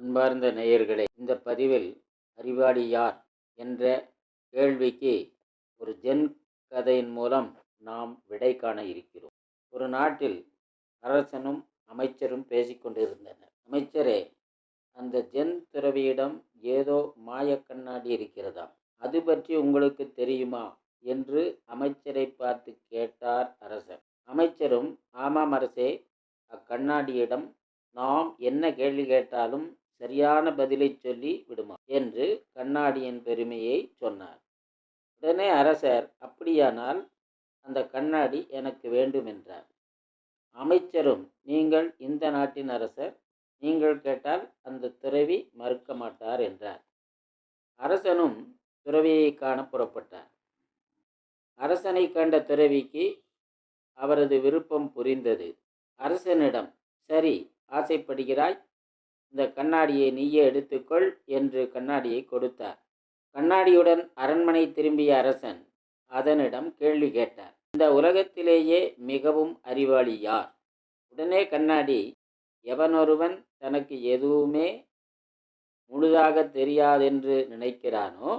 அன்பார்ந்த நேயர்களே, இந்த பதிவில் அறிவாளி யார் என்ற கேள்விக்கு ஒரு ஜென் கதையின் மூலம் நாம் விடை காண இருக்கிறோம். ஒரு நாட்டில் அரசனும் அமைச்சரும் பேசிக்கொண்டிருந்தனர். அமைச்சரே, அந்த ஜென் துறவியிடம் ஏதோ மாய கண்ணாடி இருக்கிறதா? அது பற்றி உங்களுக்கு தெரியுமா என்று அமைச்சரை பார்த்து கேட்டார் அரசர். அமைச்சரும், ஆமாம் அரசே, அக்கண்ணாடியிடம் நாம் என்ன கேள்வி கேட்டாலும் சரியான பதிலை சொல்லி விடுமா என்று கண்ணாடியின் பெருமையை சொன்னார். உடனே அரசர், அப்படியானால் அந்த கண்ணாடி எனக்கு வேண்டும் என்றார். அமைச்சரும், நீங்கள் இந்த நாட்டின் அரசர், நீங்கள் கேட்டால் அந்த துறவி மறுக்க மாட்டார் என்றார். அரசனும் துறவியை காண புறப்பட்டார். அரசனை கண்ட துறவிக்கு அவரது விருப்பம் புரிந்தது. அரசனிடம், சரி, ஆசைப்படுகிறாய், இந்த கண்ணாடியை நீயே எடுத்துக்கொள் என்று கண்ணாடியை கொடுத்தார். கண்ணாடியுடன் அரண்மனை திரும்பிய அரசன் அதனிடம் கேள்வி கேட்டார். இந்த உலகத்திலேயே மிகவும் அறிவாளி யார்? உடனே கண்ணாடி, எவனொருவன் தனக்கு எதுவுமே முழுதாக தெரியாதென்று நினைக்கிறானோ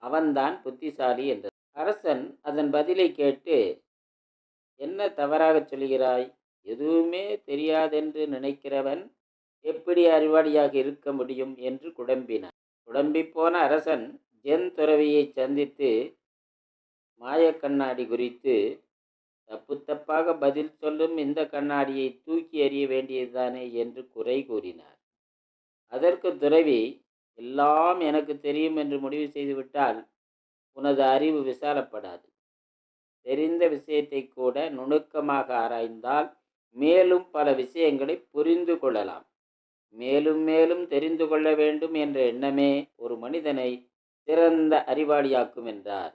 அவன்தான் புத்திசாலி என்றது. அரசன் அதன் பதிலை கேட்டு, என்ன தவறாக சொல்கிறாய்? எதுவுமே தெரியாதென்று நினைக்கிறவன் எப்படி அறிவாளியாக இருக்க முடியும் என்று குழம்பினான். குழம்பிப்போன அரசன் ஜென் துறவியை சந்தித்து மாயக்கண்ணாடி குறித்து தப்பாக பதில் சொல்லும் இந்த கண்ணாடியை தூக்கி எறிய வேண்டியதுதானே என்று குறை கூறினார். அதற்கு துறவி, எல்லாம் எனக்கு தெரியும் என்று முடிவு செய்துவிட்டால் உனது அறிவு விசாலப்படாது. தெரிந்த விஷயத்தை கூட நுணுக்கமாக ஆராய்ந்தால் மேலும் பல விஷயங்களை புரிந்து கொள்ளலாம். மேலும் மேலும் தெரிந்து கொள்ள வேண்டும் என்ற எண்ணமே ஒரு மனிதனை சிறந்த அறிவாளியாக்கும் என்றார்.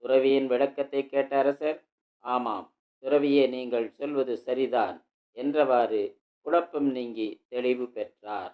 துறவியின் விளக்கத்தை கேட்ட அரசர், ஆமாம் துறவியே, நீங்கள் சொல்வது சரிதான் என்றவாறு குழப்பம் நீங்கி தெளிவு பெற்றார்.